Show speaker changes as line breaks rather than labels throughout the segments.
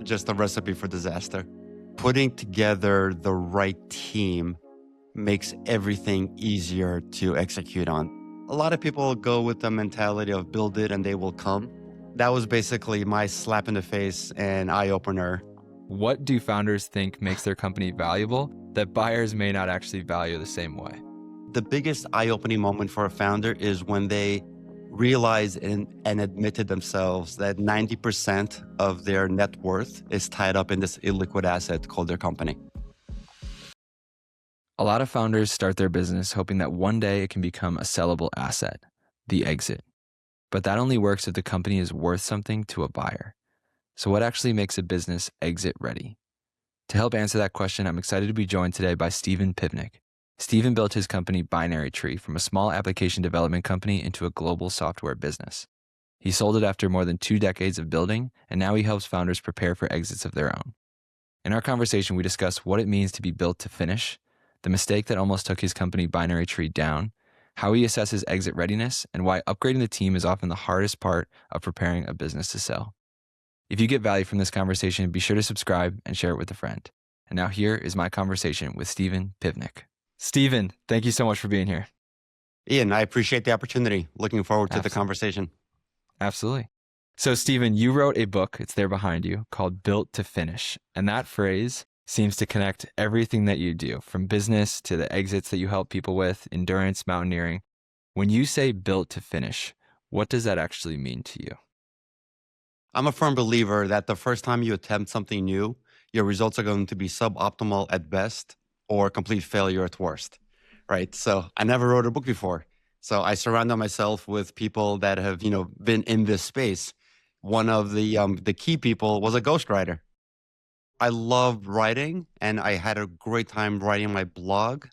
just a recipe for disaster. Putting together the right team makes everything easier to execute on. A lot of people go with the mentality of build it and they will come. That was basically my slap in the face and eye opener.
What do founders think makes their company valuable that buyers may not actually value the same way?
The biggest eye-opening moment for a founder is when they realize and admit to themselves that 90% of their net worth is tied up in this illiquid asset called their company.
A lot of founders start their business hoping that one day it can become a sellable asset, the exit. But that only works if the company is worth something to a buyer. So what actually makes a business exit ready? To help answer that question, I'm excited to be joined today by Steven Pivnik. Steven built his company Binary Tree from a small application development company into a global software business. He sold it after more than 2 decades of building, and now he helps founders prepare for exits of their own. In our conversation, we discuss what it means to be built to finish, the mistake that almost took his company Binary Tree down, how he assesses exit readiness, and why upgrading the team is often the hardest part of preparing a business to sell. If you get value from this conversation, be sure to subscribe and share it with a friend. And now here is my conversation with Steven Pivnik. Steven, thank you so much for being here.
Ian, I appreciate the opportunity. Looking forward to the conversation.
Absolutely. So Steven, you wrote a book, it's there behind you, called Built to Finish. And that phrase seems to connect everything that you do, from business to the exits that you help people with, endurance, mountaineering. When you say built to finish, what does that actually mean to you?
I'm a firm believer that the first time you attempt something new, your results are going to be suboptimal at best or complete failure at worst, right? So I never wrote a book before. So I surrounded myself with people that have, been in this space. One of the key people was a ghostwriter. I loved writing, and I had a great time writing my blog,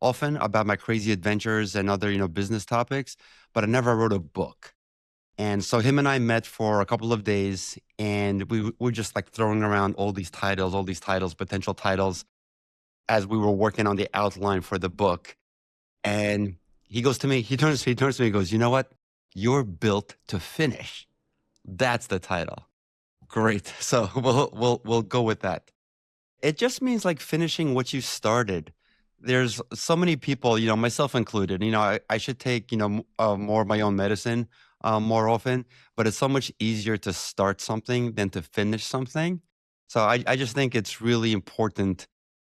often about my crazy adventures and other, business topics, but I never wrote a book. And so him and I met for a couple of days, and we were just like throwing around all these titles, potential titles, as we were working on the outline for the book. And he goes to me, he turns to me, he goes, "You know what? You're built to finish." That's the title. Great. So we'll go with that. It just means like finishing what you started. There's so many people, myself included, I should take, more of my own medicine more often, but it's so much easier to start something than to finish something. So I just think it's really important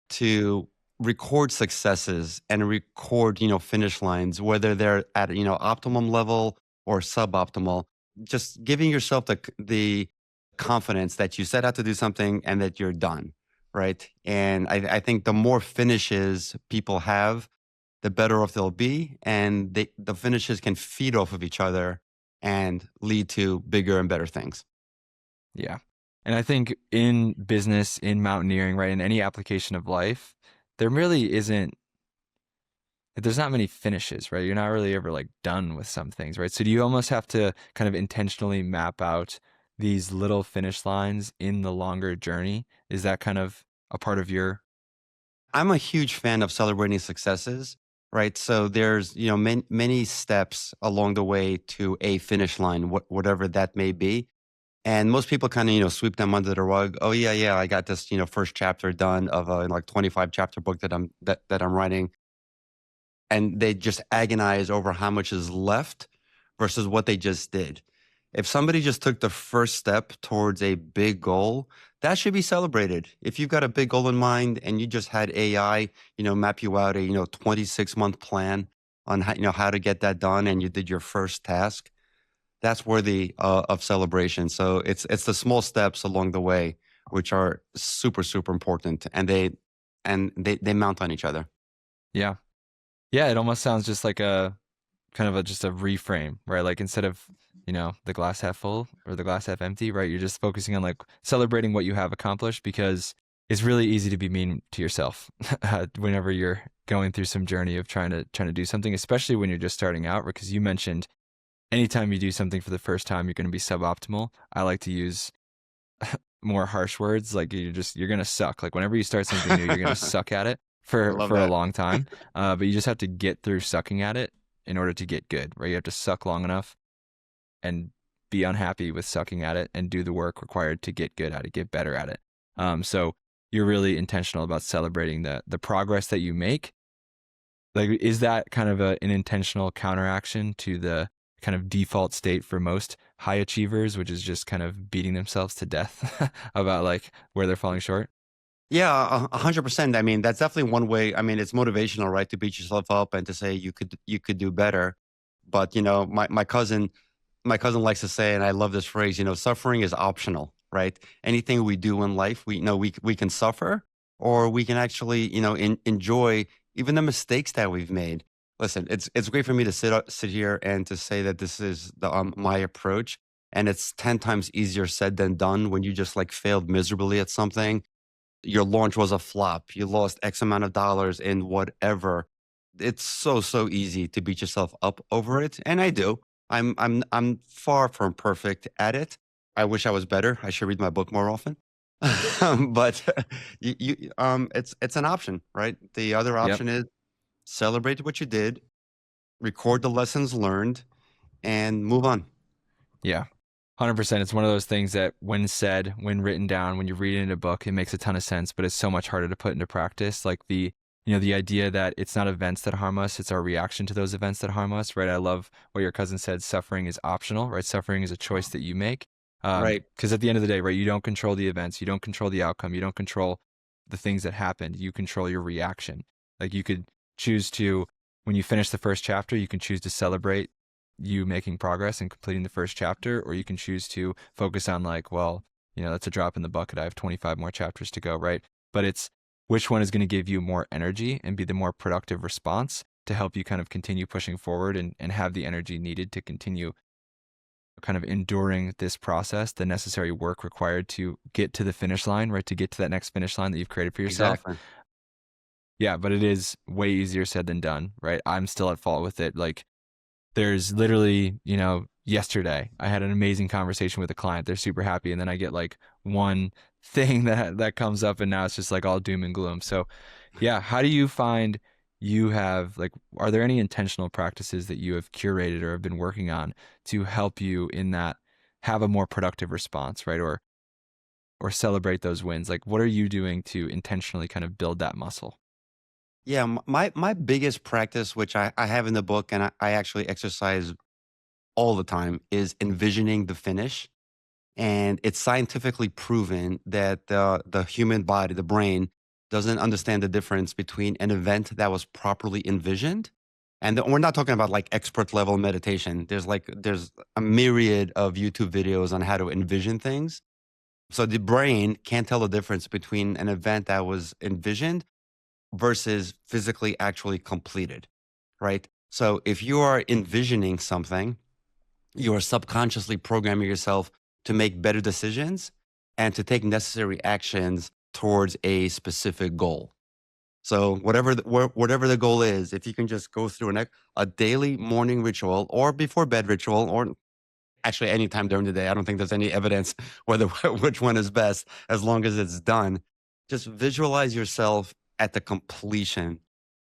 to record successes and record, finish lines, whether they're at, optimum level or suboptimal. Just giving yourself the confidence that you set out to do something and that you're done, right? And I think the more finishes people have, the better off they'll be, and the finishes can feed off of each other and lead to bigger and better things.
Yeah. And I think in business, in mountaineering, right, in any application of life, there really isn't, there's not many finishes, right? You're not really ever like done with some things, right? So do you almost have to kind of intentionally map out these little finish lines in the longer journey? Is that kind of a part of your...
I'm a huge fan of celebrating successes, right? So there's, many steps along the way to a finish line, whatever that may be. And most people kind of, sweep them under the rug. Oh yeah, I got this, first chapter done of a like 25 chapter book that I'm writing. And they just agonize over how much is left versus what they just did. If somebody just took the first step towards a big goal, that should be celebrated. If you've got a big goal in mind and you just had AI, map you out a, 26-month plan on how to get that done, and you did your first task, that's worthy of celebration. So it's the small steps along the way which are super, super important, and they mount on each other.
Yeah. Yeah, it almost sounds just like a kind of just a reframe, right? Like instead of, the glass half full or the glass half empty, right? You're just focusing on like celebrating what you have accomplished, because it's really easy to be mean to yourself whenever you're going through some journey of trying to do something, especially when you're just starting out, because you mentioned anytime you do something for the first time, you're going to be suboptimal. I like to use more harsh words, like you're going to suck. Like whenever you start something new, you're going to suck at it for a long time. But you just have to get through sucking at it in order to get good, right? You have to suck long enough and be unhappy with sucking at it and do the work required to get good at it, get better at it. So you're really intentional about celebrating the progress that you make. Like, is that kind of an intentional counteraction to the kind of default state for most high achievers, which is just kind of beating themselves to death about like where they're falling short?
Yeah, 100%. I mean, that's definitely one way. I mean, it's motivational, right, to beat yourself up and to say you could do better. But my cousin likes to say, and I love this phrase, suffering is optional, right? Anything we do in life, we can suffer, or we can actually, enjoy even the mistakes that we've made. Listen, it's great for me to sit here and to say that this is my approach, and it's 10 times easier said than done when you just like failed miserably at something. Your launch was a flop. You lost X amount of dollars in whatever. It's so easy to beat yourself up over it, and I do. I'm far from perfect at it. I wish I was better. I should read my book more often. But it's an option, right? The other
Yep.
option is celebrate what you did, record the lessons learned, and move on.
Yeah. 100%. It's one of those things that when said, when written down, when you read it in a book, it makes a ton of sense, but it's so much harder to put into practice. Like the idea that it's not events that harm us, it's our reaction to those events that harm us, right? I love what your cousin said, suffering is optional, right? Suffering is a choice that you make.
Right.
Because at the end of the day, right, you don't control the events, you don't control the outcome, you don't control the things that happened, you control your reaction. Like you could choose to, when you finish the first chapter, you can choose to celebrate you making progress and completing the first chapter, or you can choose to focus on like, well, that's a drop in the bucket. I have 25 more chapters to go, right? But it's which one is going to give you more energy and be the more productive response to help you kind of continue pushing forward and have the energy needed to continue kind of enduring this process, the necessary work required to get to the finish line, right? To get to that next finish line that you've created for yourself.
Exactly.
Yeah, but it is way easier said than done, right? I'm still at fault with it. Like, there's literally, yesterday I had an amazing conversation with a client. They're super happy. And then I get like one thing that comes up and now it's just like all doom and gloom. So yeah, how do you find you have like, are there any intentional practices that you have curated or have been working on to help you in that have a more productive response, right? Or celebrate those wins? Like what are you doing to intentionally kind of build that muscle?
Yeah, my biggest practice, which I have in the book and I actually exercise all the time, is envisioning the finish. And it's scientifically proven that the human body, the brain, doesn't understand the difference between an event that was properly envisioned. And we're not talking about like expert level meditation. There's a myriad of YouTube videos on how to envision things. So the brain can't tell the difference between an event that was envisioned versus physically actually completed, right? So if you are envisioning something, you are subconsciously programming yourself to make better decisions and to take necessary actions towards a specific goal. So whatever the goal is, if you can just go through a daily morning ritual or before bed ritual, or actually any time during the day, I don't think there's any evidence whether which one is best as long as it's done. Just visualize yourself at the completion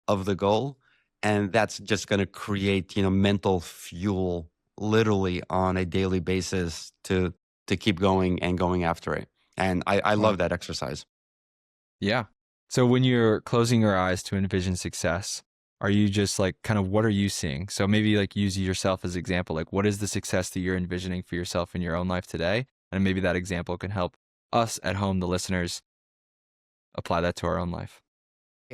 of the goal, and that's just going to create mental fuel literally on a daily basis to keep going and going after it. And I love
Wow.
that exercise.
Yeah. So when you're closing your eyes to envision success, are you just like kind of what are you seeing? So maybe like use yourself as example. Like what is the success that you're envisioning for yourself in your own life today? And maybe that example can help us at home, the listeners, apply that to our own life.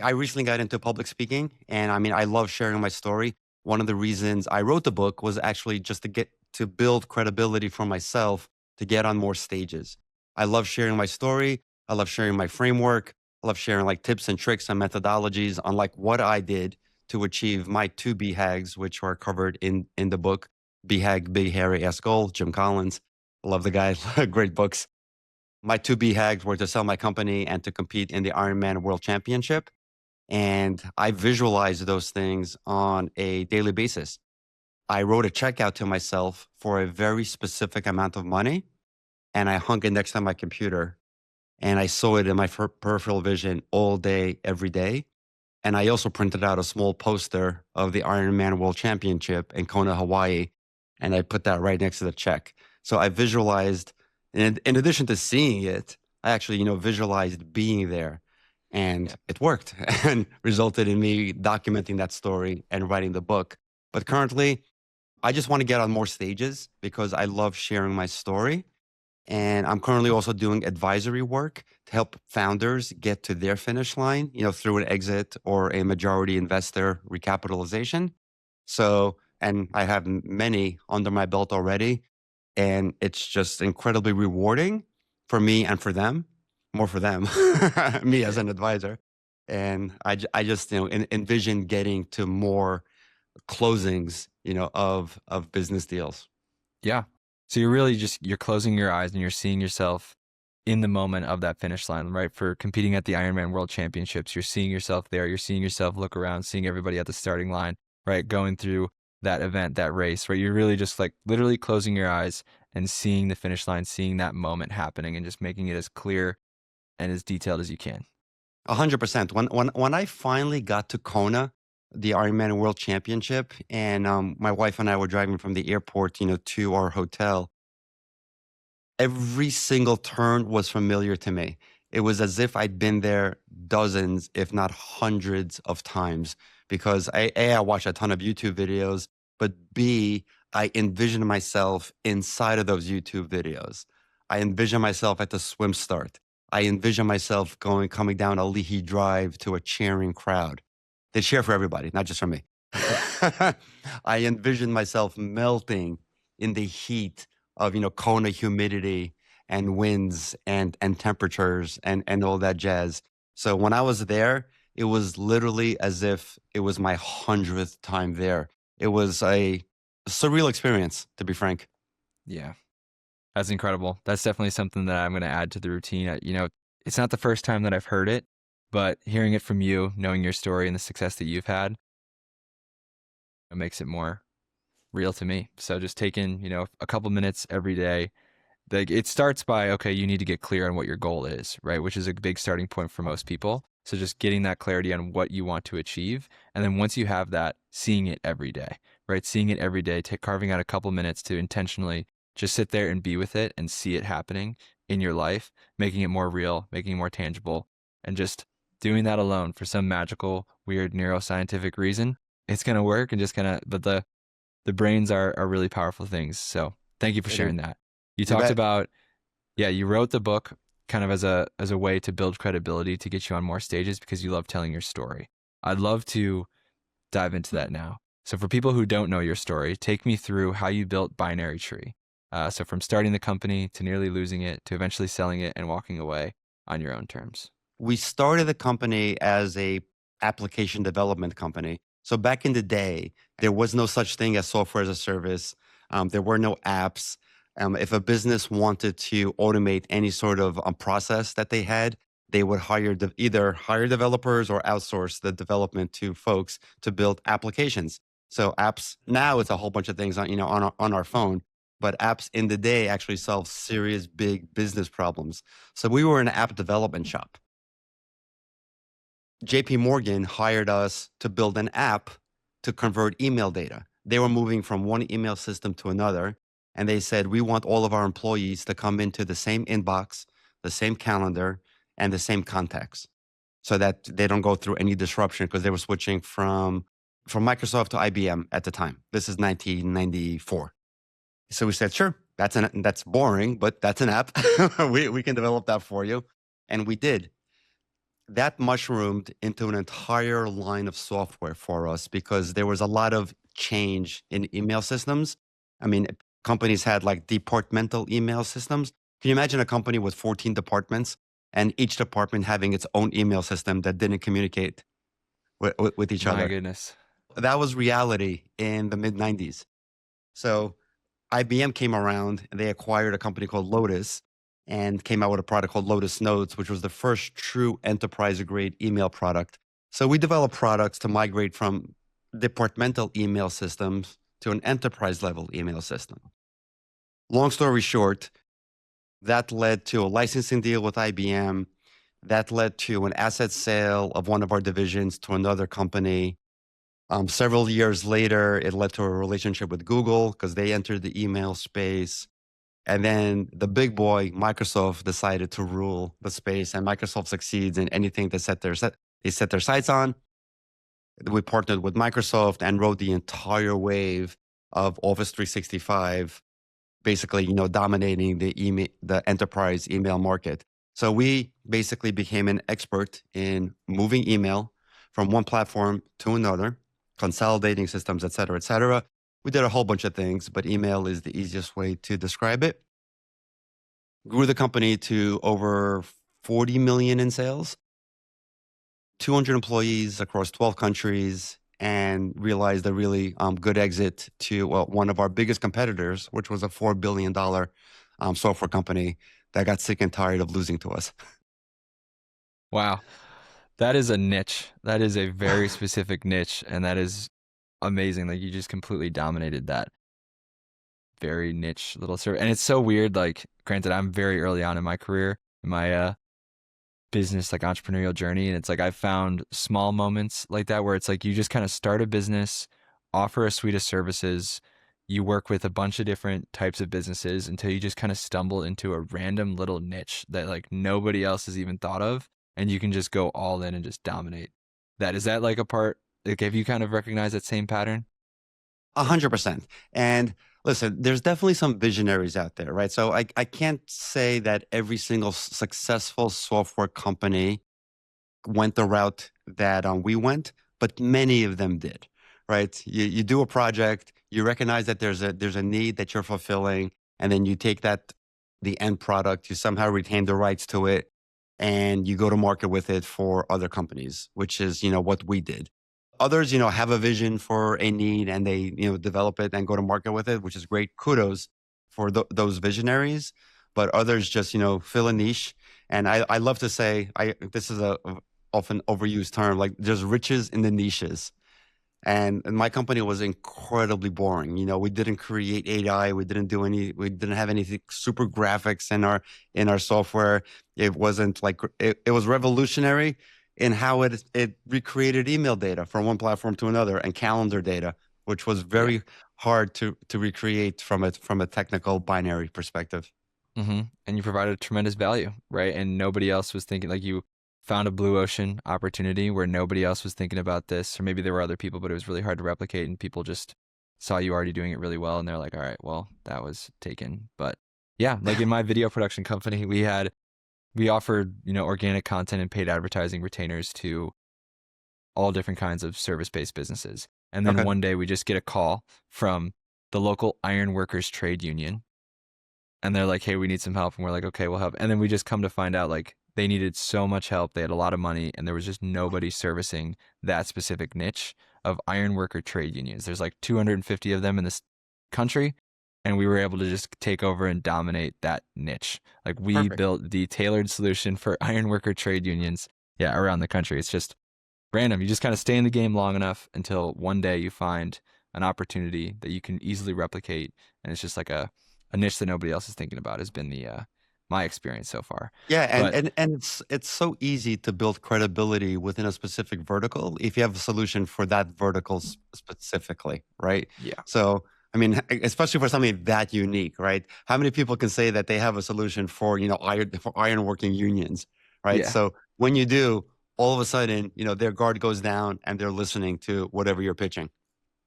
I recently got into public speaking, and I mean, I love sharing my story. One of the reasons I wrote the book was actually just to build credibility for myself to get on more stages. I love sharing my story. I love sharing my framework. I love sharing like tips and tricks and methodologies on like what I did to achieve my two BHAGs, which are covered in the book. BHAG, Big Hairy Ass Goal, Jim Collins. Love the guy. Great books. My two BHAGs were to sell my company and to compete in the Ironman World Championship. And I visualize those things on a daily basis. I wrote a check out to myself for a very specific amount of money, and I hung it next to my computer. And I saw it in my peripheral vision all day, every day. And I also printed out a small poster of the Ironman World Championship in Kona, Hawaii. And I put that right next to the check. So I visualized, and in addition to seeing it, I actually, visualized being there, and
Yeah.
it worked and resulted in me documenting that story and writing the book. But currently, I just want to get on more stages because I love sharing my story. And I'm currently also doing advisory work to help founders get to their finish line, through an exit or a majority investor recapitalization. So, and I have many under my belt already. And it's just incredibly rewarding for me and for them, more for them, me as
Yeah.
an advisor. And I just, envision getting to more closings, of business deals.
Yeah. So you're really just you're closing your eyes and you're seeing yourself in the moment of that finish line, right? For competing at the Ironman World Championships, you're seeing yourself there. You're seeing yourself look around, seeing everybody at the starting line, right? Going through that event, that race, right? You're really just like literally closing your eyes and seeing the finish line, seeing that moment happening and just making it as clear and as detailed as you can.
100%. When I finally got to Kona, the Ironman World Championship, and my wife and I were driving from the airport, to our hotel, every single turn was familiar to me. It was as if I'd been there dozens, if not hundreds of times, because I watched a ton of YouTube videos, but B, I envisioned myself inside of those YouTube videos. I envisioned myself at the swim start. I envisioned myself coming down a Leahy Drive to a cheering crowd. They cheer for everybody, not just for me. I envisioned myself melting in the heat of, Kona humidity and winds and temperatures and all that jazz. So when I was there, it was literally as if it was my 100th time there. It was a surreal experience, to be frank.
Yeah. That's incredible. That's definitely something that I'm going to add to the routine. It's not the first time that I've heard it, but hearing it from you, knowing your story and the success that you've had, it makes it more real to me. So just taking, a couple minutes every day. Like it starts by, okay, you need to get clear on what your goal is, right? Which is a big starting point for most people. So just getting that clarity on what you want to achieve. And then once you have that, seeing it every day, right? Seeing it every day, carving out a couple minutes to intentionally just sit there and be with it and see it happening in your life, making it more real, making it more tangible, and just doing that alone for some magical, weird neuroscientific reason. It's going to work and just kind of, but the brains are really powerful things. So thank you for
It is.
sharing that. You
You
talked
bet.
about, yeah, you wrote the book kind of as a way to build credibility to get you on more stages because you love telling your story. I'd love to dive into that now. So for people who don't know your story, take me through how you built Binary Tree. So from starting the company to nearly losing it to eventually selling it and walking away on your own terms.
We started the company as a application development company. So back in the day, there was no such thing as software as a service. There were no apps. If a business wanted to automate any sort of process that they had, they would either hire developers or outsource the development to folks to build applications. So apps now it's a whole bunch of things on our phone, but apps in the day actually solve serious big business problems. So we were an app development shop. JP Morgan hired us to build an app to convert email data. They were moving from one email system to another. And they said, we want all of our employees to come into the same inbox, the same calendar, and the same contacts so that they don't go through any disruption because they were switching from Microsoft to IBM at the time. This is 1994. So we said, sure, that's boring, but that's an app. we can develop that for you. And we did. That mushroomed into an entire line of software for us because there was a lot of change in email systems. I mean, companies had like departmental email systems. Can you imagine a company with 14 departments and each department having its own email system that didn't communicate with each
My
other?
goodness.
That was reality in the mid 90s. So IBM came around and they acquired a company called Lotus and came out with a product called Lotus Notes, which was the first true enterprise grade email product. So we developed products to migrate from departmental email systems to an enterprise level email system. Long story short, that led to a licensing deal with IBM. That led to an asset sale of one of our divisions to another company. Several years later, it led to a relationship with Google because they entered the email space. And then the big boy, Microsoft, decided to rule the space, and Microsoft succeeds in anything they set their sights on. We partnered with Microsoft and rode the entire wave of Office 365, basically, dominating the enterprise email market. So we basically became an expert in moving email from one platform to another, consolidating systems, et cetera, et cetera. We did a whole bunch of things, but email is the easiest way to describe it. Grew the company to over 40 million in sales, 200 employees across 12 countries, and realized a really good exit to one of our biggest competitors, which was a $4 billion software company that got sick and tired of losing to us.
Wow. That is a niche. That is a very specific niche. And that is amazing. Like you just completely dominated that very niche little service. And it's so weird. Like, granted, I'm very early on in my career, in my business, like entrepreneurial journey. And it's like I've found small moments like that where it's like you just kind of start a business, offer a suite of services, you work with a bunch of different types of businesses until you just kind of stumble into a random little niche that like nobody else has even thought of. And you can just go all in and just dominate that. Is that like a part? Like, have you kind of recognized that same pattern?
100%. And listen, there's definitely some visionaries out there, right? So I can't say that every single successful software company went the route that we went, but many of them did, right? You do a project, you recognize that there's a need that you're fulfilling, and then you take the end product, you somehow retain the rights to it, and you go to market with it for other companies, which is what we did. Others, have a vision for a need and they develop it and go to market with it, which is great. Kudos for those visionaries. But others just fill a niche. And I love to say, I this is a often overused term, like there's riches in the niches. And my company was incredibly boring. We didn't create AI. We didn't have anything super graphics in our software. It wasn't like, it was revolutionary in how it recreated email data from one platform to another and calendar data, which was
Yeah.
very hard to recreate from a technical binary perspective.
And you provided tremendous value, right? And nobody else was thinking, like you found a blue ocean opportunity where nobody else was thinking about this, or maybe there were other people, but it was really hard to replicate, and people just saw you already doing it really well, and they're like, all right, well, that was taken. But yeah, like in my video production company, we offered, organic content and paid advertising retainers to all different kinds of service-based businesses. And then
Okay.
one day we just get a call from the local iron workers trade union, and they're like, hey, we need some help. And we're like, okay, we'll help. And then we just come to find out like they needed so much help. They had a lot of money and there was just nobody servicing that specific niche of iron worker trade unions. There's like 250 of them in this country. And we were able to just take over and dominate that niche. Like we
Perfect.
built the tailored solution for iron worker trade unions, yeah, around the country. It's just random. You just kind of stay in the game long enough until one day you find an opportunity that you can easily replicate. And it's just like a niche that nobody else is thinking about has been the my experience so far.
Yeah, and
But
and it's so easy to build credibility within a specific vertical if you have a solution for that vertical specifically, right?
yeah,
So, I mean, especially for something that unique, right? How many people can say that they have a solution for ironworking unions, right?
yeah,
So when you do, all of a sudden, their guard goes down and they're listening to whatever you're pitching.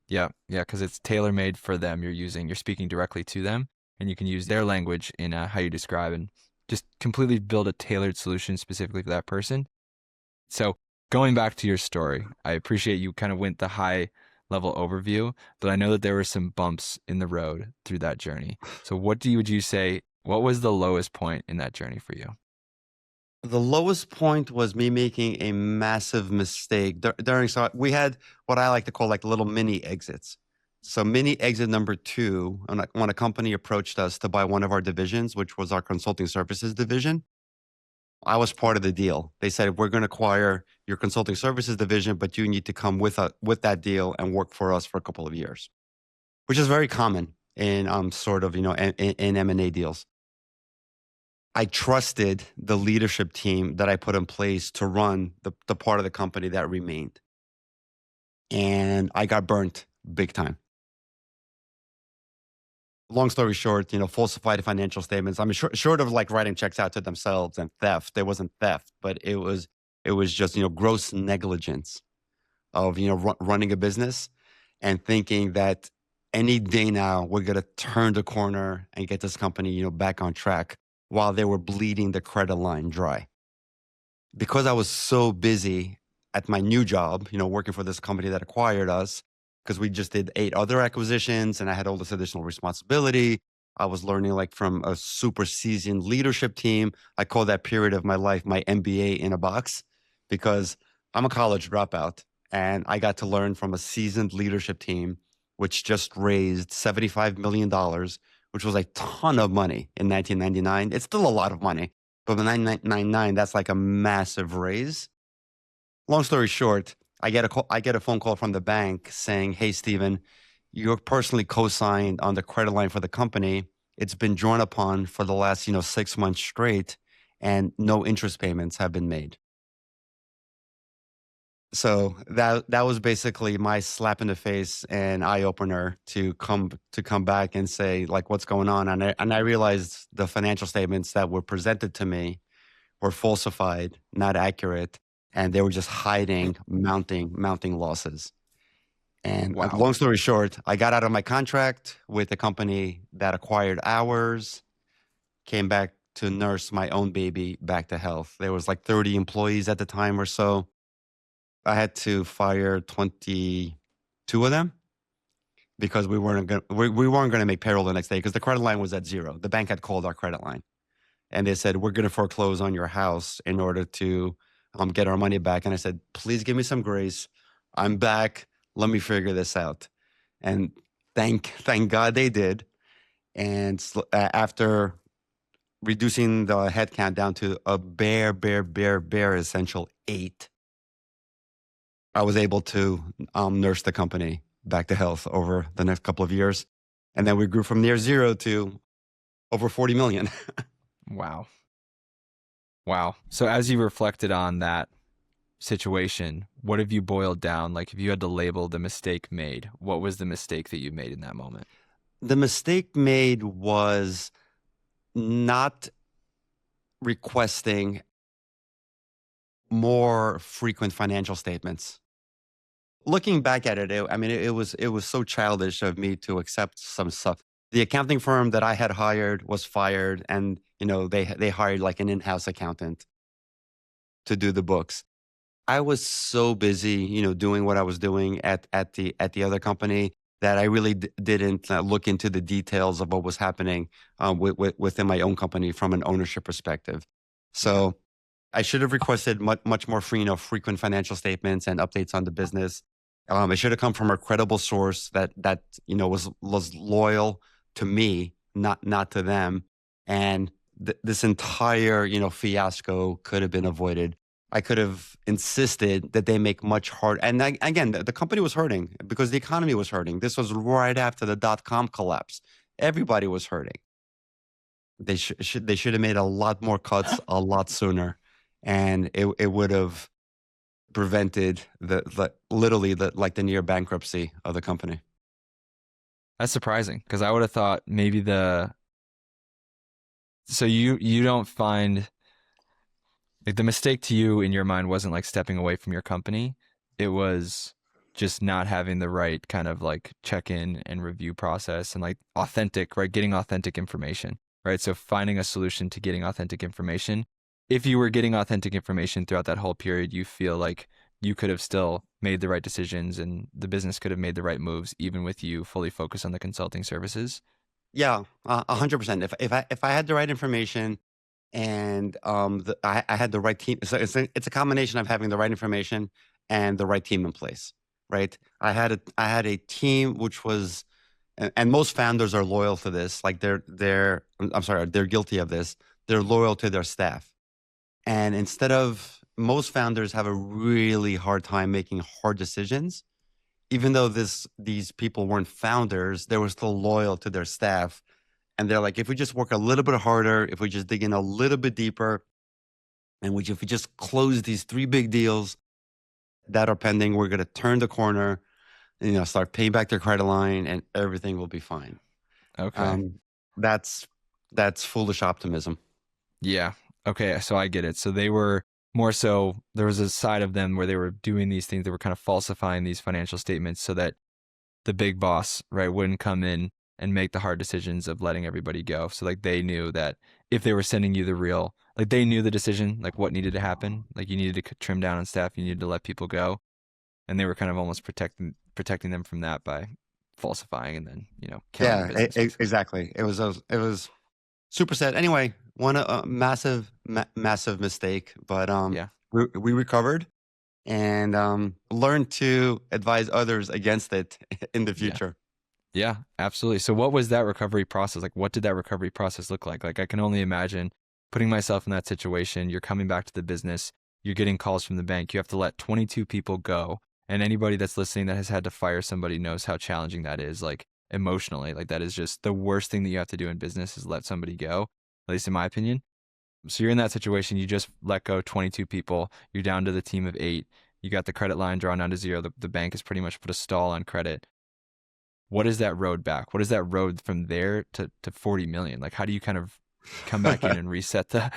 yeah, because it's tailor made for them. You're speaking directly to them, and you can use their language in how you describe and just completely build a tailored solution specifically for that person. So going back to your story, I appreciate you kind of went the high level overview, but I know that there were some bumps in the road through that journey. So would you say, what was the lowest point in that journey for you?
The lowest point was me making a massive mistake during. So we had what I like to call like little mini exits. So mini exit number two, when a company approached us to buy one of our divisions, which was our consulting services division, I was part of the deal. They said, we're going to acquire your consulting services division, but you need to come with that deal and work for us for a couple of years, which is very common in sort of in M&A deals. I trusted the leadership team that I put in place to run the part of the company that remained. And I got burnt big time. Long story short, falsified financial statements. I mean, short of like writing checks out to themselves and theft, there wasn't theft, but it was just gross negligence of running a business and thinking that any day now we're gonna turn the corner and get this company back on track while they were bleeding the credit line dry. Because I was so busy at my new job, working for this company that acquired us, because we just did 8 other acquisitions and I had all this additional responsibility. I was learning like from a super seasoned leadership team. I call that period of my life my MBA in a box because I'm a college dropout and I got to learn from a seasoned leadership team, which just raised $75 million, which was a ton of money in 1999. It's still a lot of money, but in 1999, that's like a massive raise. Long story short, I get a phone call from the bank saying, "Hey, Steven, you're personally co-signed on the credit line for the company. It's been drawn upon for the last 6 months straight, and no interest payments have been made." So that was basically my slap in the face and eye opener to come back and say like, what's going on? And I realized the financial statements that were presented to me were falsified, not accurate, and they were just hiding mounting losses. And
Wow.
long story short, I got out of my contract with the company that acquired ours, came back to nurse my own baby back to health. There was like 30 employees at the time or so. I had to fire 22 of them because we weren't going to make payroll the next day because the credit line was at zero. The bank had called our credit line and they said, "We're going to foreclose on your house in order to get our money back." And I said, "Please give me some grace. I'm back. Let me figure this out." And thank God they did. And after reducing the headcount down to a bare essential 8, I was able to nurse the company back to health over the next couple of years. And then we grew from near zero to over 40 million.
Wow. Wow. So as you reflected on that situation, what have you boiled down? Like if you had to label the mistake made, what was the mistake that you made in that moment?
The mistake made was not requesting more frequent financial statements. Looking back at it, it was so childish of me to accept some stuff. The accounting firm that I had hired was fired, and they hired like an in-house accountant to do the books. I was so busy, doing what I was doing at the other company that I really didn't look into the details of what was happening within my own company from an ownership perspective.
Yeah.
So I should have requested much more frequent financial statements and updates on the business. It should have come from a credible source that was loyal to me, not to them. And this entire fiasco could have been avoided. I could have insisted that they make much harder. And again, the company was hurting because the economy was hurting. This was right after the dot-com collapse. Everybody was hurting. They should have made a lot more cuts a lot sooner, and it would have prevented literally the near bankruptcy of the company.
That's surprising because I would have thought maybe so you don't find like the mistake to you in your mind wasn't like stepping away from your company. It was just not having the right kind of like check-in and review process and like authentic, right? Getting authentic information, right? So finding a solution to getting authentic information. If you were getting authentic information throughout that whole period, you feel like you could have still made the right decisions and the business could have made the right moves, even with you fully focused on the consulting services.
Yeah, 100%. If I had the right information and I had the right team, so it's a combination of having the right information and the right team in place, right? I had a team which was, and most founders are loyal to this. Like I'm sorry, they're guilty of this. They're loyal to their staff, and instead of most founders have a really hard time making hard decisions even though these people weren't founders, they were still loyal to their staff. And they're like, if we just work a little bit harder, if we just dig in a little bit deeper, and if we just close these 3 big deals that are pending, we're going to turn the corner and start paying back their credit line and everything will be fine.
Okay.
Um, that's that's foolish optimism.
Yeah. Okay. So I get it. So they were more so, there was a side of them where they were doing these things. They were kind of falsifying these financial statements so that the big boss, right, wouldn't come in and make the hard decisions of letting everybody go. So like they knew that if they were sending you the real, like they knew the decision, like what needed to happen. Like you needed to trim down on staff, you needed to let people go. And they were kind of almost protecting them from that by falsifying and then, killing the
Yeah,
business basically.
exactly. It was super sad. Anyway, one a massive mistake, but
Yeah.
we recovered and learned to advise others against it in the
Yeah.
future.
Yeah, absolutely. So what was that recovery process? Like what did that recovery process look like? Like I can only imagine putting myself in that situation. You're coming back to the business, you're getting calls from the bank. You have to let 22 people go. And anybody that's listening that has had to fire somebody knows how challenging that is, like emotionally. Like that is just the worst thing that you have to do in business is let somebody go, at least in my opinion. So you're in that situation, you just let go 22 people, you're down to the team of 8. You got the credit line drawn down to zero. The bank has pretty much put a stall on credit. What is that road back? What is that road from there to 40 million? Like, how do you kind of come back in and reset the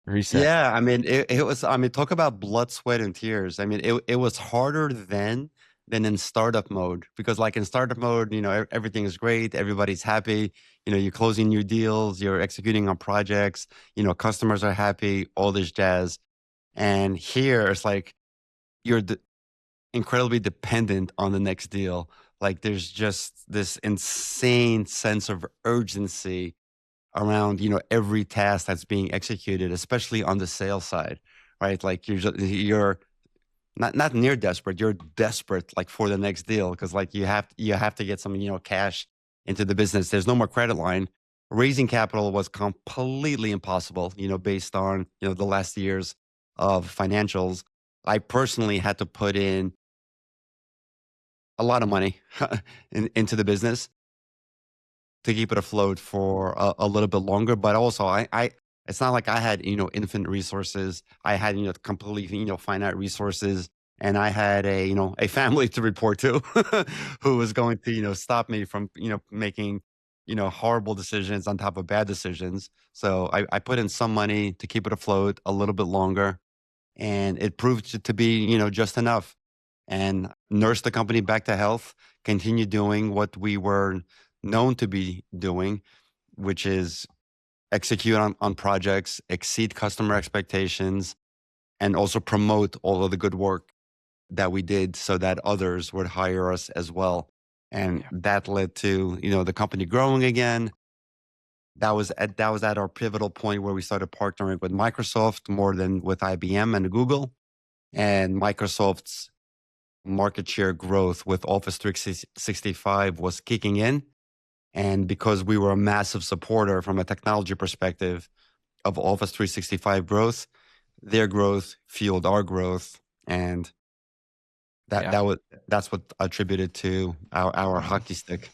reset?
Yeah, I mean, it was, I mean, talk about blood, sweat, and tears. I mean, it was harder then than in startup mode because, like, in startup mode, everything is great, everybody's happy, you're closing new deals, you're executing on projects, customers are happy, all this jazz. And here, it's like you're incredibly dependent on the next deal. Like, there's just this insane sense of urgency around every task that's being executed, especially on the sales side, right? Like you're not near desperate, you're desperate like for the next deal because like you have to get some cash into the business. There's no more credit line. Raising capital was completely impossible, based on the last years of financials. I personally had to put in a lot of money into the business to keep it afloat for a little bit longer. But also, it's not like I had infinite resources. I had completely finite resources, and I had a family to report to, who was going to stop me from making horrible decisions on top of bad decisions. So I put in some money to keep it afloat a little bit longer, and it proved to be just enough. And nurse the company back to health, continue doing what we were known to be doing, which is execute on projects, exceed customer expectations, and also promote all of the good work that we did so that others would hire us as well. And
Yeah.
that led to, the company growing again. That was at our pivotal point where we started partnering with Microsoft more than with IBM and Google. And Microsoft's market share growth with Office 365 was kicking in. And because we were a massive supporter from a technology perspective of Office 365 growth, their growth fueled our growth. And that
Yeah.
that was that's what attributed to our
Wow.
hockey stick.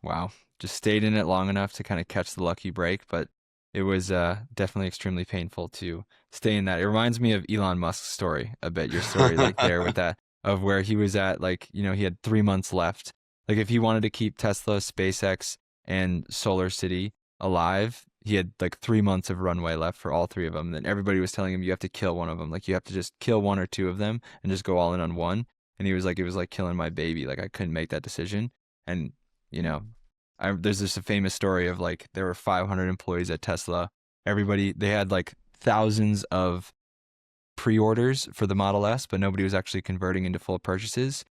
Wow. Just stayed in it long enough to kind of catch the lucky break, but it was definitely extremely painful to stay in that. It reminds me of Elon Musk's story a bit, your story like there with that of where he was at, like, he had 3 months left. Like if he wanted to keep Tesla, SpaceX, and Solar City alive, he had like 3 months of runway left for all three of them. Then everybody was telling him you have to kill one of them. Like you have to just kill one or two of them and just go all in on one. And he was like, it was like killing my baby. Like I couldn't make that decision. And you know, there's this a famous story of like there were 500 employees at Tesla. Everybody they had like thousands of pre-orders for the Model S, but nobody was actually converting into full purchases.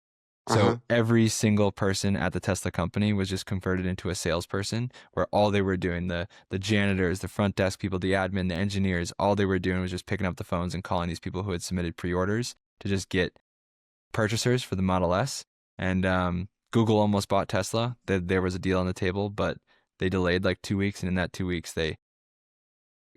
So
Uh-huh.
every single person at the Tesla company was just converted into a salesperson, where all they were doing, the janitors, the front desk people, the admin, the engineers, all they were doing was just picking up the phones and calling these people who had submitted pre-orders to just get purchasers for the Model S. And Google almost bought Tesla. There was a deal on the table, but they delayed like 2 weeks, and in that 2 weeks, they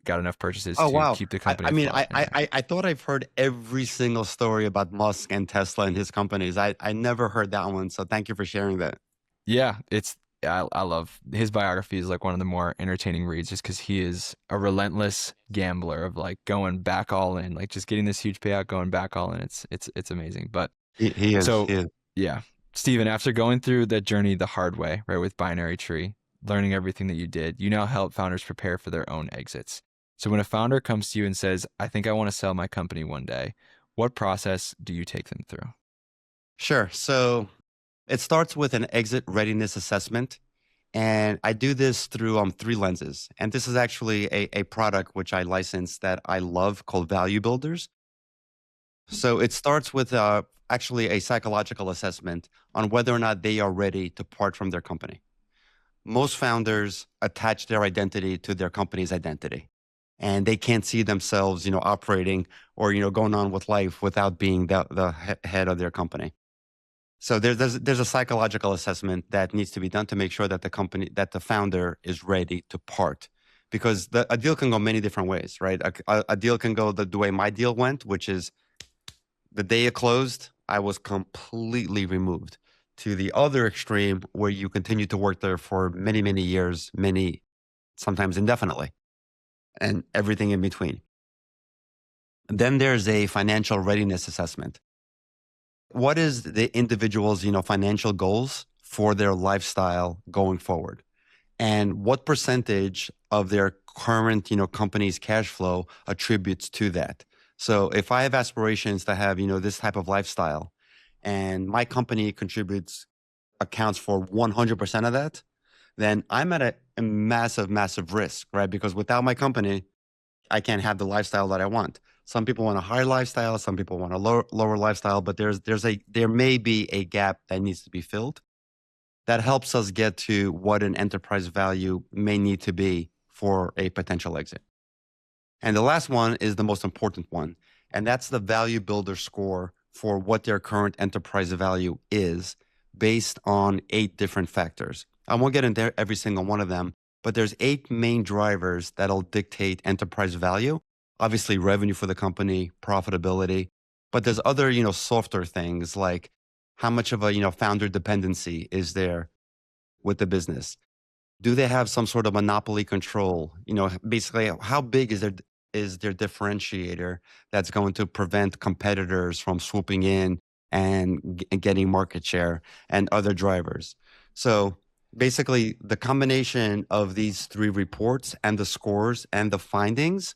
got enough purchases
Oh
to
wow.
keep the
I,
company
I mean,
afloat.
I, I I I thought I've heard every single story about Musk and Tesla and his companies. I never heard that one. So thank you for sharing that.
Yeah, I love his biography is like one of the more entertaining reads just because he is a relentless gambler of like going back all in, like just getting this huge payout, going back all in. It's amazing. But
He is.
so
He is.
yeah, Steven, after going through that journey the hard way, right, with binary tree, learning everything that you did, you now help founders prepare for their own exits. So when a founder comes to you and says, I think I want to sell my company one day, what process do you take them through?
Sure. So it starts with an exit readiness assessment. And I do this through three lenses. And this is actually a product which I license that I love called Value Builders. So it starts with actually a psychological assessment on whether or not they are ready to part from their company. Most founders attach their identity to their company's identity, and they can't see themselves, operating or going on with life without being the head of their company. So there's a psychological assessment that needs to be done to make sure that the founder is ready to part, because a deal can go many different ways, right? A deal can go the way my deal went, which is the day it closed, I was completely removed, to the other extreme where you continue to work there for many, many years, sometimes indefinitely, and everything in between. Then there's a financial readiness assessment. What is the individual's, financial goals for their lifestyle going forward? And what percentage of their current, company's cash flow attributes to that? So if I have aspirations to have, this type of lifestyle, and my company accounts for 100% of that, then I'm at a massive, massive risk, right? Because without my company, I can't have the lifestyle that I want. Some people want a higher lifestyle, some people want a lower lifestyle, but there may be a gap that needs to be filled. That helps us get to what an enterprise value may need to be for a potential exit. And the last one is the most important one, and that's the value builder score for what their current enterprise value is based on 8 different factors. I won't get into every single one of them, but there's 8 main drivers that'll dictate enterprise value. Obviously, revenue for the company, profitability, but there's other, softer things like how much of a, founder dependency is there with the business? Do they have some sort of monopoly control? Basically, how big is their differentiator that's going to prevent competitors from swooping in and getting market share and other drivers? So basically, the combination of these 3 reports and the scores and the findings,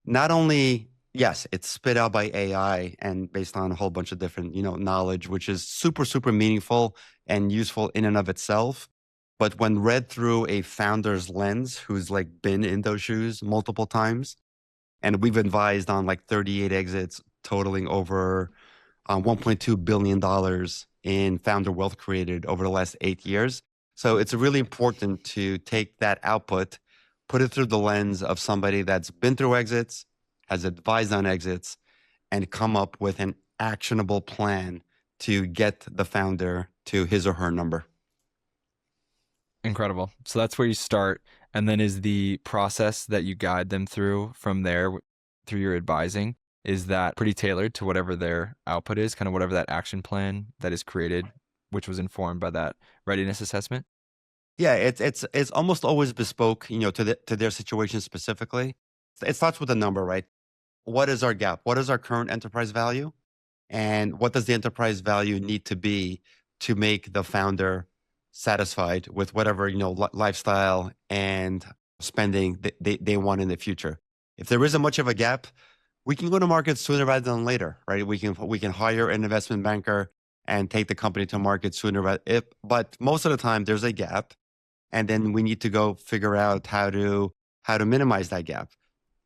not only, yes, it's spit out by AI and based on a whole bunch of different, knowledge, which is super, super meaningful and useful in and of itself. But when read through a founder's lens, who's like been in those shoes multiple times, and we've advised on like 38 exits totaling over $1.2 billion in founder wealth created over the last 8 years. So it's really important to take that output, put it through the lens of somebody that's been through exits, has advised on exits, and come up with an actionable plan to get the founder to his or her number.
Incredible. So that's where you start. And then is the process that you guide them through from there through your advising, is that pretty tailored to whatever their output is, kind of whatever that action plan that is created, which was informed by that readiness assessment?
Yeah, it's almost always bespoke, to their situation specifically. It starts with a number, right? What is our gap? What is our current enterprise value? And what does the enterprise value need to be to make the founder satisfied with whatever, lifestyle and spending they want in the future? If there isn't much of a gap, we can go to market sooner rather than later, right? We can hire an investment banker and take the company to market sooner. But most of the time there's a gap, and then we need to go figure out how to minimize that gap.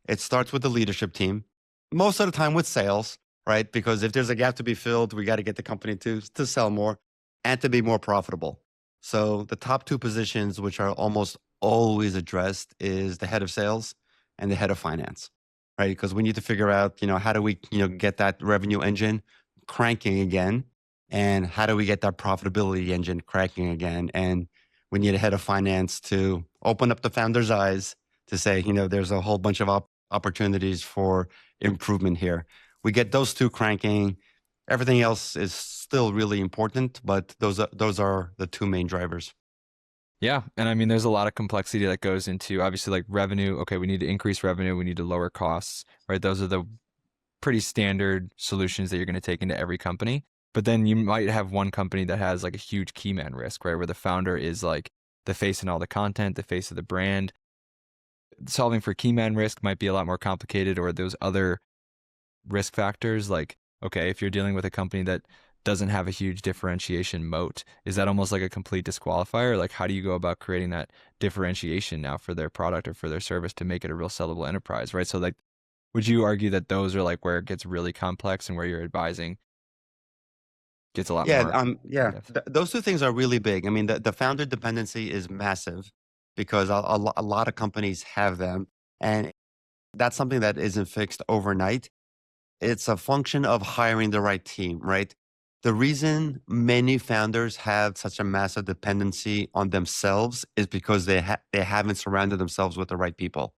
It starts with the leadership team, most of the time with sales, right? Because if there's a gap to be filled, we got to get the company to sell more and to be more profitable. So the top 2 positions, which are almost always addressed, is the head of sales and the head of finance, right? Because we need to figure out, how do we, get that revenue engine cranking again, and how do we get that profitability engine cranking again? And we need a head of finance to open up the founder's eyes to say, there's a whole bunch of opportunities for improvement here. We get those 2 cranking. Everything else is still really important, but those are the 2 main drivers.
Yeah. And I mean, there's a lot of complexity that goes into obviously like revenue. Okay, we need to increase revenue. We need to lower costs, right? Those are the pretty standard solutions that you're going to take into every company. But then you might have one company that has like a huge key man risk, right? Where the founder is like the face in all the content, the face of the brand. Solving for key man risk might be a lot more complicated, or those other risk factors. Like, okay, if you're dealing with a company that doesn't have a huge differentiation moat, is that almost like a complete disqualifier? Like, how do you go about creating that differentiation now for their product or for their service to make it a real sellable enterprise, right? So like, would you argue that those are like where it gets really complex and where you're advising gets a lot
Yeah,
more in
yeah.
depth?
Those two things are really big. I mean, the founder dependency is massive because a lot of companies have them, and that's something that isn't fixed overnight. It's a function of hiring the right team, right? The reason many founders have such a massive dependency on themselves is because they haven't surrounded themselves with the right people,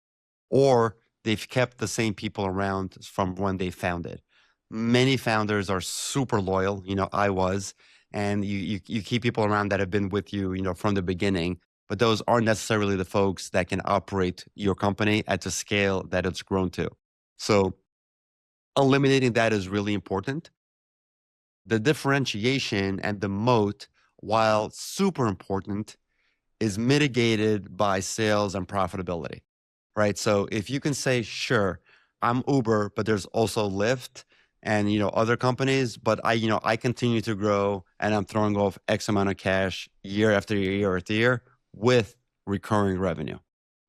or they've kept the same people around from when they founded. Many founders are super loyal. I was, and you keep people around that have been with you, from the beginning. But those aren't necessarily the folks that can operate your company at the scale that it's grown to. So eliminating that is really important. The differentiation and the moat, while super important, is mitigated by sales and profitability, right? So if you can say, sure, I'm Uber, but there's also Lyft and other companies, but I continue to grow and I'm throwing off X amount of cash year after year after year with recurring revenue,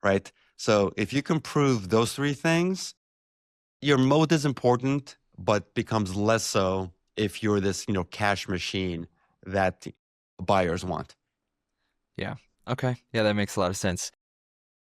right? So if you can prove those three things, your moat is important, but becomes less so if you're this, cash machine that buyers want.
Yeah. Okay. Yeah, that makes a lot of sense.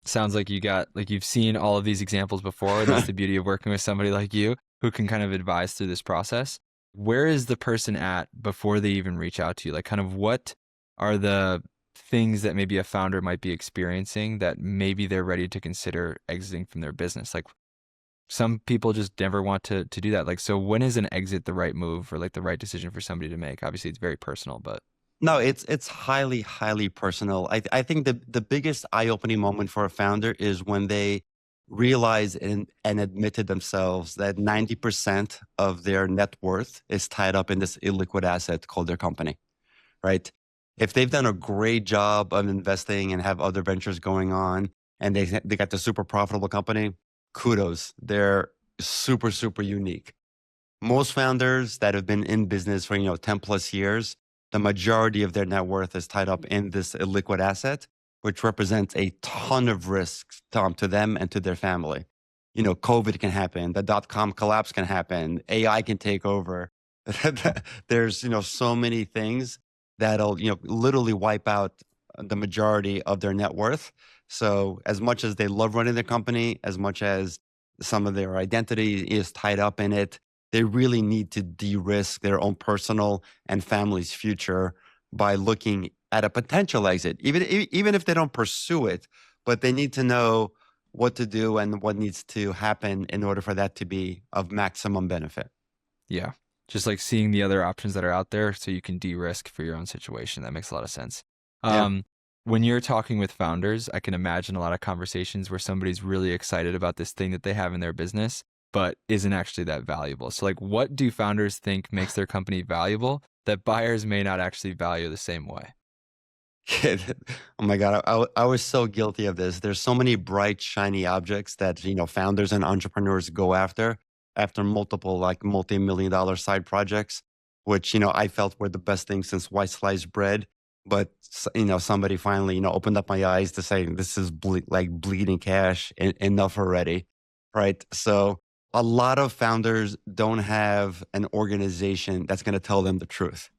Sounds like you've seen all of these examples before, and that's the beauty of working with somebody like you who can kind of advise through this process. Where is the person at before they even reach out to you? Like, kind of what are the things that maybe a founder might be experiencing that maybe they're ready to consider exiting from their business? Like, some people just never want to do that. Like, so when is an exit the right move or like the right decision for somebody to make? Obviously, it's very personal, but
No, it's highly, highly personal. I think the biggest eye-opening moment for a founder is when they realize and admit to themselves that 90% of their net worth is tied up in this illiquid asset called their company, right? If they've done a great job of investing and have other ventures going on and they got the super profitable company, kudos. They're super, super unique. Most founders that have been in business for 10 plus years, the majority of their net worth is tied up in this illiquid asset, which represents a ton of risks, Tom, to them and to their family. COVID can happen, the dot-com collapse can happen, AI can take over. There's so many things that'll literally wipe out the majority of their net worth. So as much as they love running their company, as much as some of their identity is tied up in it, they really need to de-risk their own personal and family's future by looking at a potential exit, even if they don't pursue it, but they need to know what to do and what needs to happen in order for that to be of maximum benefit.
yeah, just like seeing the other options that are out there so you can de-risk for your own situation. That makes a lot of sense.
Yeah.
When you're talking with founders, I can imagine a lot of conversations where somebody's really excited about this thing that they have in their business, but isn't actually that valuable. So like, what do founders think makes their company valuable that buyers may not actually value the same way?
Oh my God, I was so guilty of this. There's so many bright, shiny objects that, founders and entrepreneurs go after multiple, like multi-million dollar side projects, which, I felt were the best thing since white sliced bread. But, somebody finally, opened up my eyes to say, this is like bleeding cash, enough already. Right. So a lot of founders don't have an organization that's going to tell them the truth,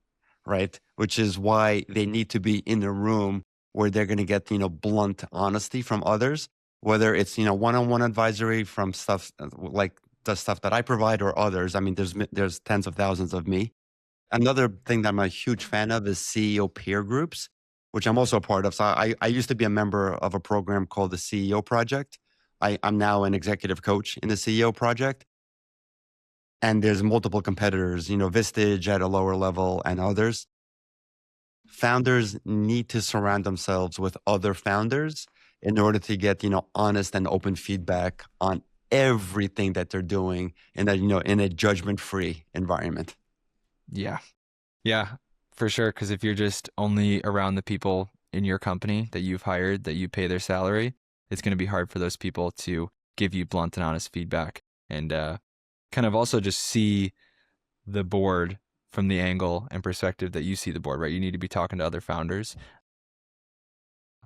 right? Which is why they need to be in a room where they're going to get, blunt honesty from others, whether it's, one-on-one advisory from stuff like the stuff that I provide or others. I mean, there's tens of thousands of me. Another thing that I'm a huge fan of is CEO peer groups, which I'm also a part of. So I used to be a member of a program called the CEO Project. I'm now an executive coach in the CEO Project. And there's multiple competitors, Vistage at a lower level and others. Founders need to surround themselves with other founders in order to get, honest and open feedback on everything that they're doing in a judgment-free environment.
Yeah. Yeah, for sure. Because if you're just only around the people in your company that you've hired, that you pay their salary, it's going to be hard for those people to give you blunt and honest feedback and kind of also just see the board from the angle and perspective that you see the board, right? You need to be talking to other founders.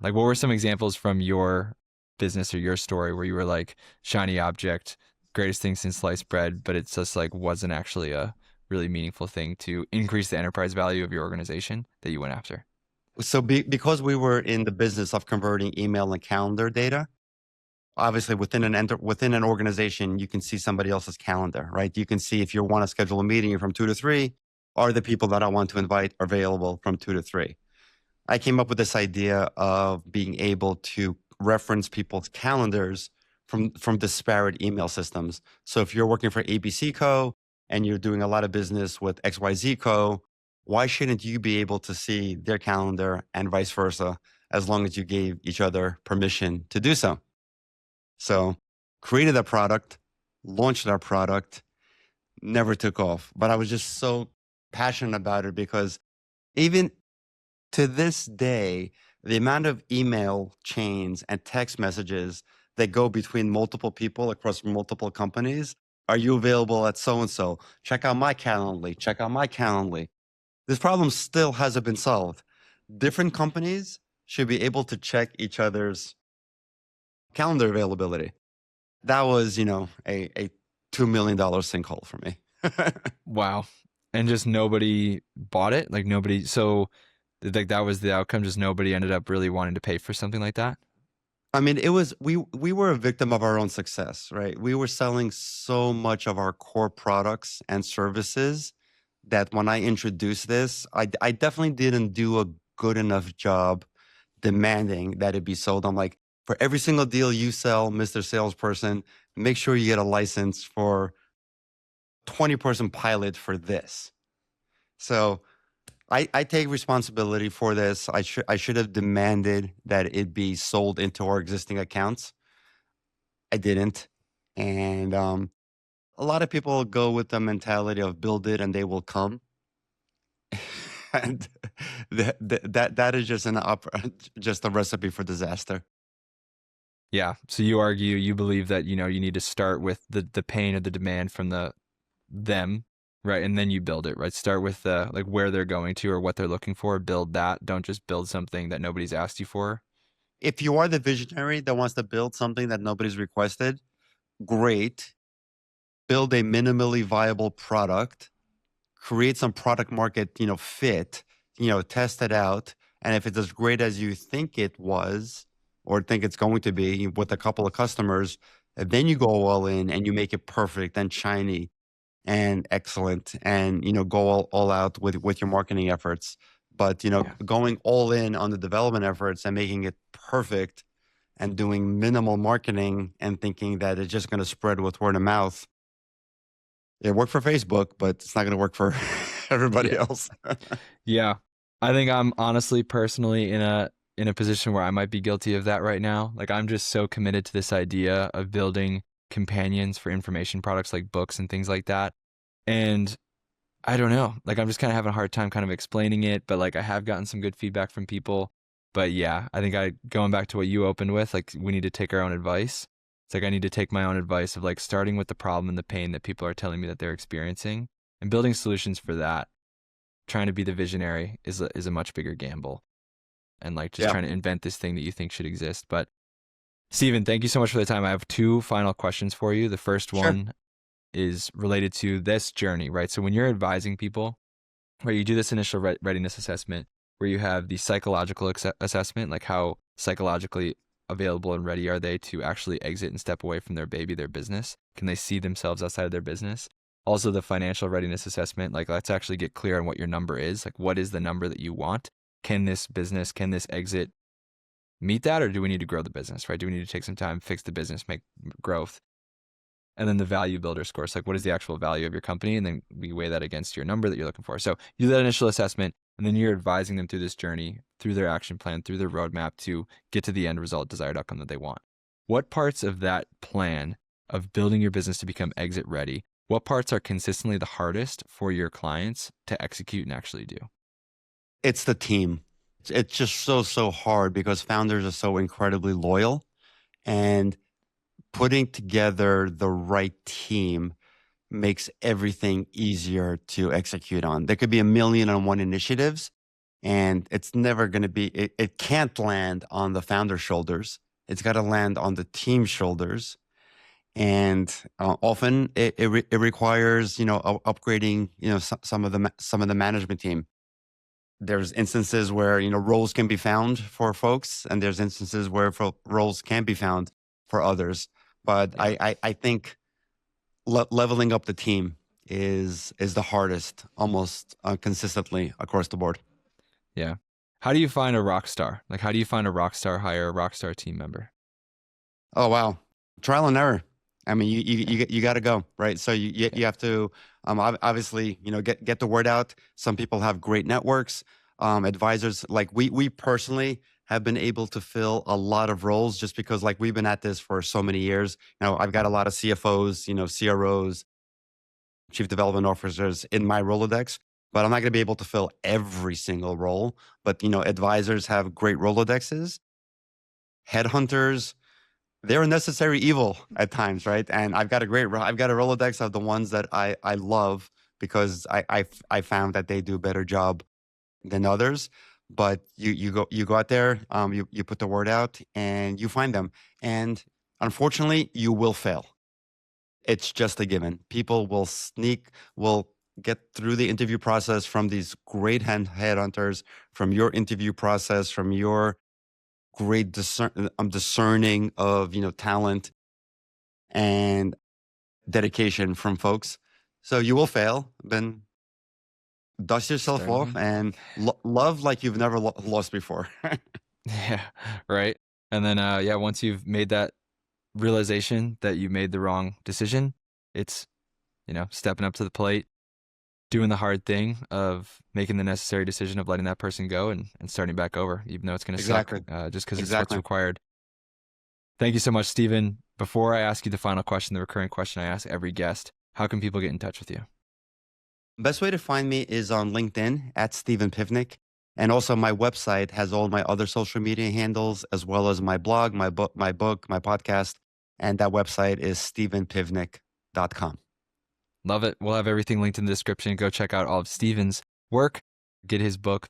Like, what were some examples from your business or your story where you were like, shiny object, greatest thing since sliced bread, but it's just like wasn't actually a really meaningful thing to increase the enterprise value of your organization that you went after?
So because we were in the business of converting email and calendar data, obviously within an organization, you can see somebody else's calendar, right? You can see if you want to schedule a meeting from 2 to 3, are the people that I want to invite available from 2 to 3? I came up with this idea of being able to reference people's calendars from disparate email systems. So if you're working for ABC Co. and you're doing a lot of business with XYZ Co., why shouldn't you be able to see their calendar and vice versa, as long as you gave each other permission to do so? So created a product, launched our product, never took off. But I was just so passionate about it because even to this day, the amount of email chains and text messages that go between multiple people across multiple companies. Are you available at so-and-so? Check out my Calendly. Check out my Calendly. This problem still hasn't been solved. Different companies should be able to check each other's calendar availability. That was, a $2 million sinkhole for me.
Wow. And just nobody bought it? Like nobody, so like that was the outcome, just nobody ended up really wanting to pay for something like that?
I mean, we were a victim of our own success, right? We were selling so much of our core products and services that when I introduced this, I definitely didn't do a good enough job demanding that it be sold. I'm like, for every single deal you sell, Mr. Salesperson, make sure you get a license for 20-person pilot for this. So I take responsibility for this. I should have demanded that it be sold into our existing accounts. I didn't. And a lot of people go with the mentality of build it and they will come. And that is just just a recipe for disaster.
Yeah. So you believe that, you need to start with the pain or the demand from them, right? And then you build it, right? Start with like where they're going to or what they're looking for, build that. Don't just build something that nobody's asked you for.
If you are the visionary that wants to build something that nobody's requested, great. Build a minimally viable product, create some product market, fit, test it out. And if it's as great as you think it was or think it's going to be with a couple of customers, then you go all in and you make it perfect and shiny and excellent and, go all out with your marketing efforts. But,
Yeah.
going all in on the development efforts and making it perfect and doing minimal marketing and thinking that it's just going to spread with word of mouth. It worked for Facebook, but it's not going to work for everybody
Yeah.
else.
Yeah. I think I'm honestly personally in a position where I might be guilty of that right now. Like I'm just so committed to this idea of building companions for information products like books and things like that. And I don't know, like I'm just kind of having a hard time kind of explaining it, but like I have gotten some good feedback from people. But yeah, I think going back to what you opened with, like we need to take our own advice. It's like I need to take my own advice of like starting with the problem and the pain that people are telling me that they're experiencing and building solutions for that. Trying to be the visionary is a much bigger gamble, and like just
Yeah,
trying to invent this thing that you think should exist. But Steven, thank you so much for the time. I have two final questions for you. The first
sure.
one is related to this journey, right? So when you're advising people, where you do this initial readiness assessment, where you have the psychological assessment, like how psychologically available and ready are they to actually exit and step away from their baby, their business? Can they see themselves outside of their business? Also, the financial readiness assessment, like let's actually get clear on what your number is. Like, what is the number that you want? Can this exit meet that, or do we need to grow the business, right? Do we need to take some time, fix the business, make growth? And then the value builder score. So like, what is the actual value of your company? And then we weigh that against your number that you're looking for. So you do that initial assessment, and then you're advising them through this journey, through their action plan, through their roadmap to get to the end result, desired outcome that they want. What parts of that plan of building your business to become exit ready, what parts are consistently the hardest for your clients to execute and actually do?
It's the team. It's just so hard because founders are so incredibly loyal, and putting together the right team makes everything easier to execute on. There could be a million and one initiatives, and it's never going to be, it can't land on the founder's shoulders. It's got to land on the team's shoulders. And often it requires, upgrading, some of the management team. There's instances where, roles can be found for folks, and there's instances where roles can be found for others. But
Yeah.
I think leveling up the team is the hardest, almost consistently across the board.
Yeah. How do you find a rock star? Like, how do you find a rock star, hire a rock star team member?
Oh wow, trial and error. I mean,
Yeah.
you got to go, right. So
Yeah.
you have to obviously, get the word out. Some people have great networks, advisors. Like we personally have been able to fill a lot of roles just because like we've been at this for so many years. I've got a lot of CFOs, CROs, chief development officers in my Rolodex, but I'm not going to be able to fill every single role. But advisors have great Rolodexes. Headhunters, they're a necessary evil at times, right? And I've got a Rolodex of the ones that I love because I found that they do a better job than others. But you go out there, you put the word out, and you find them. And unfortunately, you will fail. It's just a given. People will get through the interview process from these great headhunters, from your interview process, from your great discerning of talent and dedication from folks. So you will fail. Then dust yourself
Start
off
again.
and love like you've never lost before.
Yeah. Right. And then, yeah, once you've made that realization that you made the wrong decision, it's, stepping up to the plate, doing the hard thing of making the necessary decision of letting that person go and starting back over, even though it's going to suck,
Exactly.
just because it's what's
Exactly.
required. Thank you so much, Steven. Before I ask you the final question, the recurring question I ask every guest, how can people get in touch with you?
Best way to find me is on LinkedIn at Steven Pivnik. And also my website has all my other social media handles, as well as my blog, my book, my podcast. And that website is stevenpivnik.com.
Love it. We'll have everything linked in the description. Go check out all of Steven's work, get his book,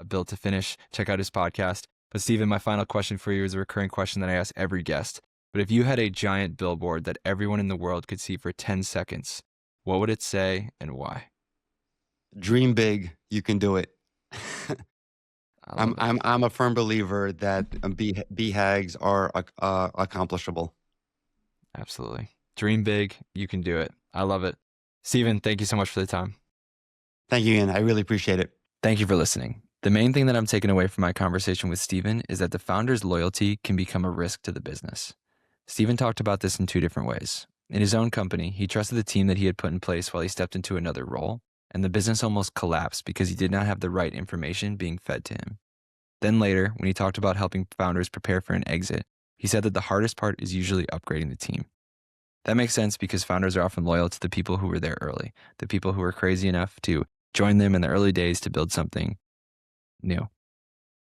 Built to Finish, check out his podcast. But Steven, my final question for you is a recurring question that I ask every guest. But if you had a giant billboard that everyone in the world could see for 10 seconds, what would it say and why?
Dream big, you can do it.
I love it.
I'm a firm believer that BHAGs are accomplishable.
Absolutely. Dream big, you can do it. I love it. Steven, thank you so much for the time.
Thank you, Ian. I really appreciate it.
Thank you for listening. The main thing that I'm taking away from my conversation with Steven is that the founder's loyalty can become a risk to the business. Steven talked about this in two different ways. In his own company, he trusted the team that he had put in place while he stepped into another role, and the business almost collapsed because he did not have the right information being fed to him. Then later, when he talked about helping founders prepare for an exit, he said that the hardest part is usually upgrading the team. That makes sense because founders are often loyal to the people who were there early, the people who were crazy enough to join them in the early days to build something new.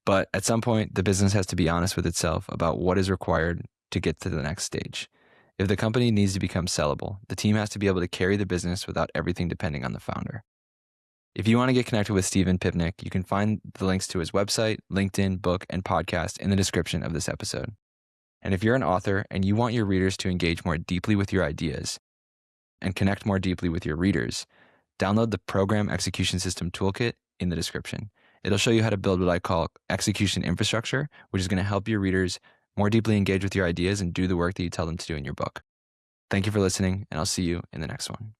But at some point, the business has to be honest with itself about what is required to get to the next stage. If the company needs to become sellable, the team has to be able to carry the business without everything depending on the founder. If you want to get connected with Steven Pivnik, you can find the links to his website, LinkedIn, book, and podcast in the description of this episode. And if you're an author and you want your readers to engage more deeply with your ideas and connect more deeply with your readers, download the Program Execution System Toolkit in the description. It'll show you how to build what I call execution infrastructure, which is going to help your readers more deeply engage with your ideas and do the work that you tell them to do in your book. Thank you for listening, and I'll see you in the next one.